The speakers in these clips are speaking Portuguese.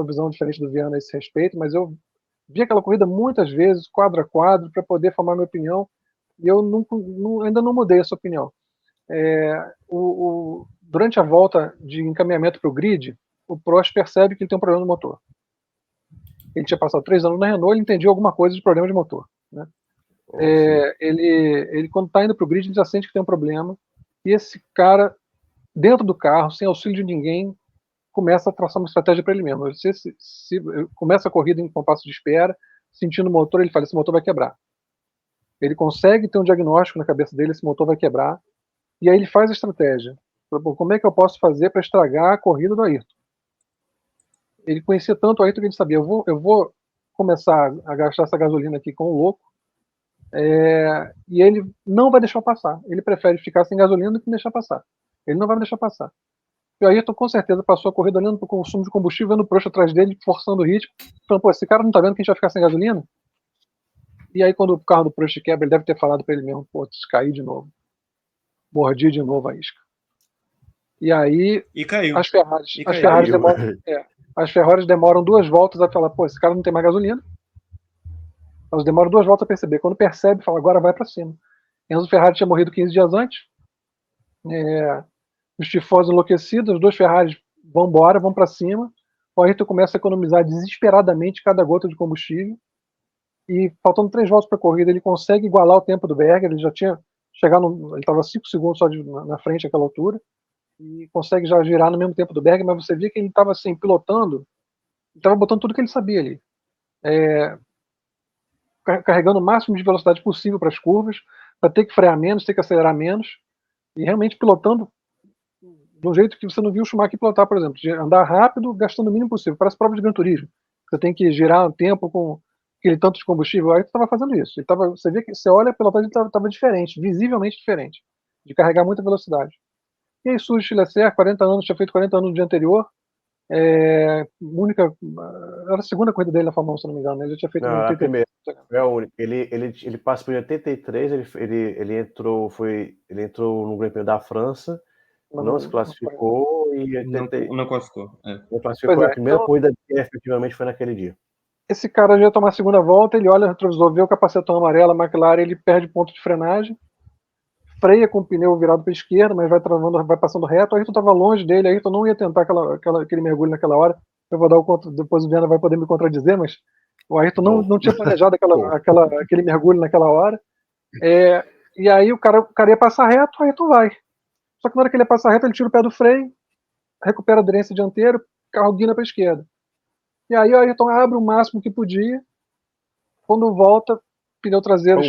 uma visão diferente do Viana a esse respeito, mas eu vi aquela corrida muitas vezes, quadro a quadro, para poder formar minha opinião, e eu ainda não mudei essa opinião. Durante a volta de encaminhamento para o grid, o Prost percebe que ele tem um problema no motor. Ele tinha passado 3 anos na Renault, ele entendia alguma coisa de problema de motor, né? Ele quando está indo para o grid, ele já sente que tem um problema, e esse cara, dentro do carro, sem auxílio de ninguém, começa a traçar uma estratégia para ele mesmo. Se começa a corrida em compasso de espera, sentindo o motor, ele fala, esse motor vai quebrar. Ele consegue ter um diagnóstico na cabeça dele, esse motor vai quebrar, e aí ele faz a estratégia. Como é que eu posso fazer para estragar a corrida do Ayrton? Ele conhecia tanto o Ayrton que ele sabia, eu vou começar a gastar essa gasolina aqui com o louco, e ele não vai deixar passar. Ele prefere ficar sem gasolina do que deixar passar. Ele não vai deixar passar. E o Ayrton com certeza passou a corrida olhando para o consumo de combustível, vendo o Prost atrás dele, forçando o ritmo, falando, pô, esse cara não tá vendo que a gente vai ficar sem gasolina? E aí quando o carro do Prost quebra, ele deve ter falado para ele mesmo, pô, caí de novo. Mordi de novo a isca. E aí caiu. As Ferraris demoram 2 voltas a falar, pô, esse cara não tem mais gasolina. Elas demoram 2 voltas a perceber. Quando percebe, fala, agora vai para cima. Enzo Ferrari tinha morrido 15 dias antes. Os tifosos enlouquecidos, os 2 Ferraris vão embora, vão para cima. O Ayrton começa a economizar desesperadamente cada gota de combustível. E faltando 3 voltas para a corrida, ele consegue igualar o tempo do Berger. Ele já tinha chegado, ele estava 5 segundos só na frente àquela altura. E consegue já girar no mesmo tempo do Berger, mas você via que ele estava assim, pilotando, ele estava botando tudo que ele sabia ali. Carregando o máximo de velocidade possível para as curvas, para ter que frear menos, ter que acelerar menos, e realmente pilotando de um jeito que você não viu o Schumacher pilotar, por exemplo, de andar rápido, gastando o mínimo possível. Parece prova de Gran Turismo. Você tem que girar um tempo com aquele tanto de combustível. Aí ele estava fazendo isso. Você vê que você olha a pilotagem, ele estava diferente, visivelmente diferente, de carregar muita velocidade. E aí surge o Leclerc, 40 anos, tinha feito 40 anos no dia anterior. Era a segunda corrida dele na Fórmula 1, se não me engano. Ele já tinha feito Não, no a 83. primeira. É a única. Ele passa por 83, ele entrou no Grande Prêmio da França, não se classificou e não classificou. Não classificou. A primeira corrida que efetivamente foi naquele dia. Esse cara já ia tomar a segunda volta, ele olha no retrovisor, vê o capacetão amarelo, a McLaren, ele perde ponto de frenagem, freia com o pneu virado para a esquerda, mas vai travando, vai passando reto. O Ayrton estava longe dele, o Ayrton não ia tentar aquele mergulho naquela hora. Eu vou dar depois o Viana vai poder me contradizer, mas o Ayrton não tinha planejado aquele mergulho naquela hora. E aí o cara ia passar reto, o Ayrton vai. Só que na hora que ele ia passar reto, ele tira o pé do freio, recupera a aderência dianteira, o carro guina para a esquerda. E aí o Ayrton abre o máximo que podia. Quando volta, pneu traseiro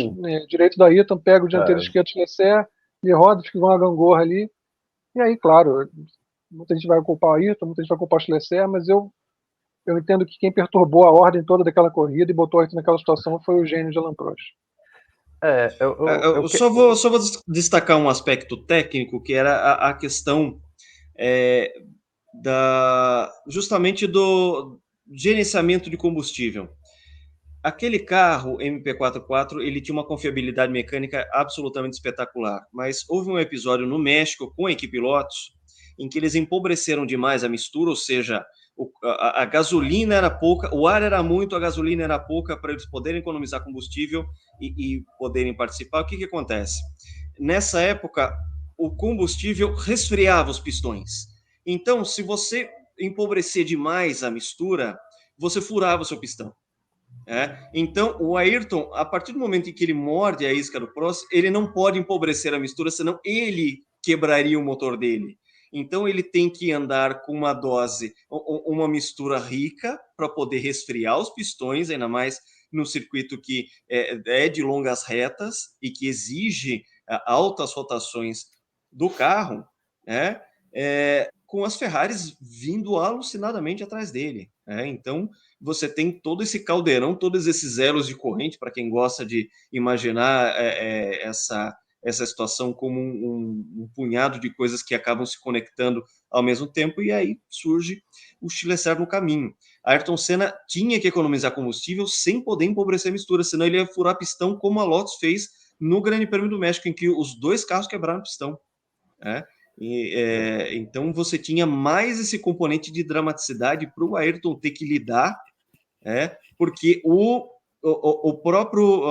direito da Ayrton, pega o dianteiro esquerdo do Leclerc, ele roda, fica igual uma gangorra ali. E aí, claro, muita gente vai culpar o Ayrton, muita gente vai culpar o Leclerc, mas eu entendo que quem perturbou a ordem toda daquela corrida e botou o Ayrton naquela situação foi o gênio de Alain Prost. Eu só vou destacar um aspecto técnico, que era a questão justamente do gerenciamento de combustível. Aquele carro MP44, ele tinha uma confiabilidade mecânica absolutamente espetacular, mas houve um episódio no México com a equipe Lotus em que eles empobreceram demais a mistura, ou seja, a gasolina era pouca, o ar era muito, a gasolina era pouca para eles poderem economizar combustível e poderem participar. O que acontece? Nessa época, o combustível resfriava os pistões. Então, se você empobrecer demais a mistura, você furava o seu pistão. Então, o Ayrton, a partir do momento em que ele morde a isca do Prost, ele não pode empobrecer a mistura, senão ele quebraria o motor dele. Então, ele tem que andar com uma dose, uma mistura rica para poder resfriar os pistões, ainda mais no circuito que é de longas retas e que exige altas rotações do carro, com as Ferraris vindo alucinadamente atrás dele. Então, você tem todo esse caldeirão, todos esses elos de corrente, para quem gosta de imaginar essa situação como um punhado de coisas que acabam se conectando ao mesmo tempo, e aí surge o Leclerc no caminho. Ayrton Senna tinha que economizar combustível sem poder empobrecer a mistura, senão ele ia furar pistão, como a Lotus fez no Grande Prêmio do México, em que os 2 carros quebraram pistão. Então você tinha mais esse componente de dramaticidade para o Ayrton ter que lidar, porque o próprio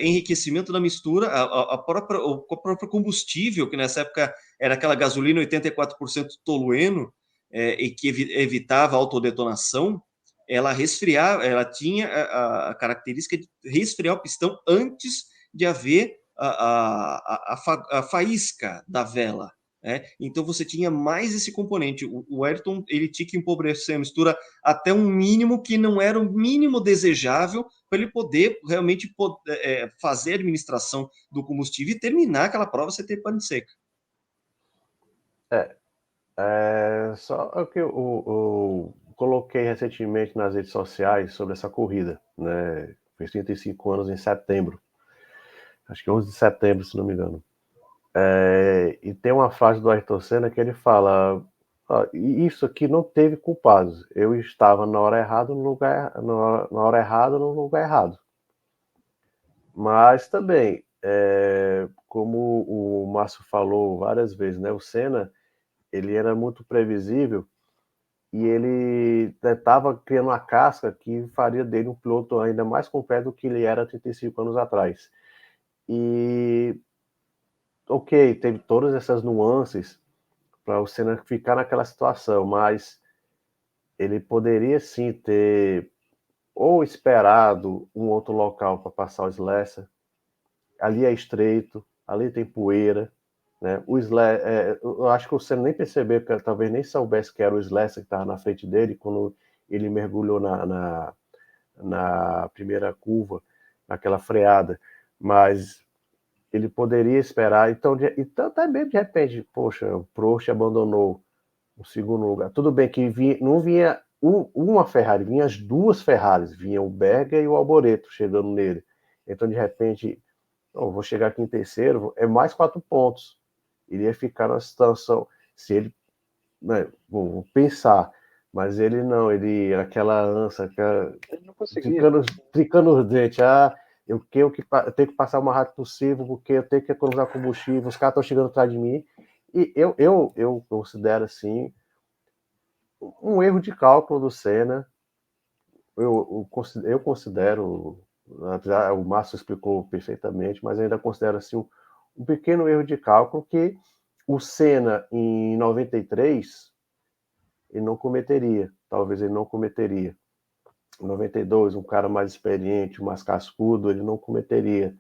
enriquecimento da mistura, o próprio combustível, que nessa época era aquela gasolina 84% tolueno, e que evitava a autodetonação, ela resfriava, ela tinha a característica de resfriar o pistão antes de haver a faísca da vela. Então você tinha mais esse componente. O Ayrton, ele tinha que empobrecer a mistura até um mínimo que não era o mínimo desejável para ele poder realmente fazer a administração do combustível e terminar aquela prova sem ter pane seca. Só o que eu coloquei recentemente nas redes sociais sobre essa corrida, né? Fez 35 anos em setembro. Acho que 11 de setembro, se não me engano. E tem uma frase do Ayrton Senna que ele fala: isso aqui não teve culpados. Eu estava na hora errada, na hora errada, no lugar errado. Mas também, como o Márcio falou várias vezes, né? O Senna, ele era muito previsível e ele estava criando uma casca que faria dele um piloto ainda mais completo do que ele era 35 anos atrás. E, ok, teve todas essas nuances para o Senna ficar naquela situação, mas ele poderia sim ter ou esperado um outro local para passar o Slessor. Ali é estreito, ali tem poeira, né? Eu acho que o Senna nem percebeu, que talvez nem soubesse que era o Slessor que estava na frente dele quando ele mergulhou na primeira curva, naquela freada, mas ele poderia esperar. Então até mesmo de repente, poxa, o Prost abandonou o segundo lugar. Tudo bem que não vinha uma Ferrari, vinha as duas Ferraris, vinha o Berger e o Alboreto chegando nele. Então, de repente, vou chegar aqui em terceiro, é mais 4 pontos. Iria ficar na situação, se ele, né, vou pensar, mas ele não, ele, aquela ânsia, ele não conseguia. Tricando os dentes, eu tenho que passar o mais rápido possível, porque eu tenho que economizar combustível, os caras estão chegando atrás de mim, e eu considero, assim, um erro de cálculo do Senna. Eu considero, o Márcio explicou perfeitamente, mas ainda considero assim um pequeno erro de cálculo que o Senna em 93 ele não cometeria, talvez ele não cometeria. Em 92, um cara mais experiente, mais cascudo, ele não cometeria,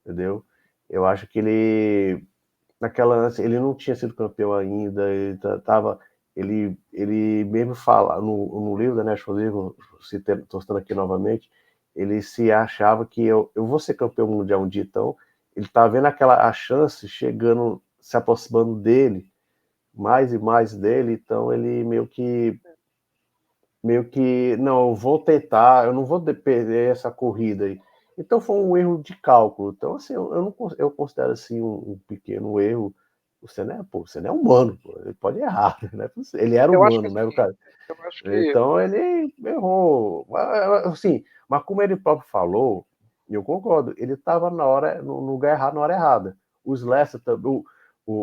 entendeu? Eu acho que ele ele não tinha sido campeão ainda, ele mesmo fala no livro da National League, estou citando aqui novamente, ele se achava que eu vou ser campeão mundial um dia, então ele tá vendo a chance chegando, se aproximando dele, mais e mais dele, então ele meio que não, eu vou tentar, eu não vou perder essa corrida aí. Então foi um erro de cálculo. Então, assim, eu considero assim um pequeno erro. O Senna é humano, pô, ele pode errar, né? Ele era Eu acho que humano, né, assim, cara? eu acho que Então ele errou. Assim, mas como ele próprio falou, e eu concordo, ele estava no lugar errado, na hora errada. Os Lessa também,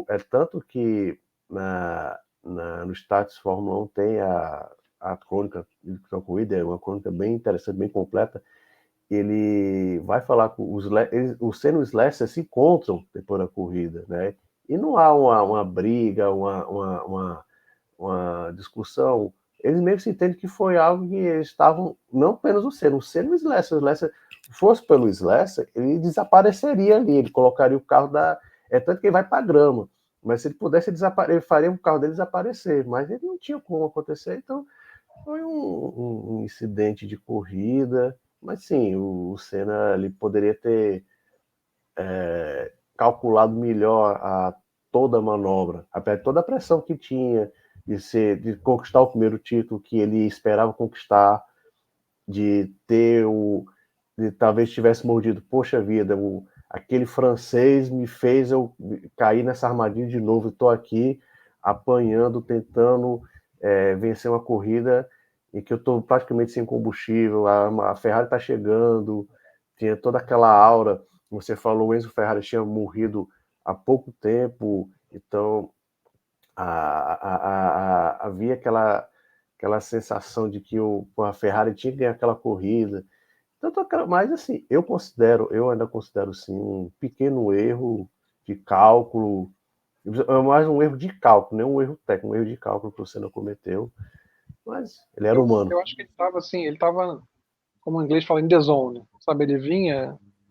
é tanto que no status Fórmula 1 tem a crônica da corrida, é uma crônica bem interessante, bem completa. Ele vai falar com o Senna e o Slessor se encontram depois da corrida, né? E não há uma briga, uma discussão. Eles mesmo se entendem que foi algo que eles estavam, não apenas o Senna e o Slessor. O Slessor, fosse pelo Slessor, ele desapareceria ali, ele colocaria o carro tanto que ele vai para a grama. Mas se ele pudesse, ele faria o carro dele desaparecer. Mas ele não tinha como acontecer, então foi um incidente de corrida, mas sim, o Senna ele poderia ter calculado melhor toda a manobra, apesar de toda a pressão que tinha de conquistar o primeiro título que ele esperava conquistar, de talvez tivesse mordido, poxa vida, aquele francês me fez eu cair nessa armadilha de novo, estou aqui apanhando, tentando vencer uma corrida em que eu estou praticamente sem combustível, a Ferrari está chegando, tinha toda aquela aura. Você falou, o Enzo Ferrari tinha morrido há pouco tempo, então Havia aquela sensação de que a Ferrari tinha que ganhar aquela corrida. Mas assim, eu ainda considero sim um pequeno erro de cálculo, é mais um erro de cálculo, nem um erro técnico, um erro de cálculo que o Senna cometeu, mas ele era humano. Eu acho que ele estava assim, como o inglês fala, in the zone, sabe? Ele vinha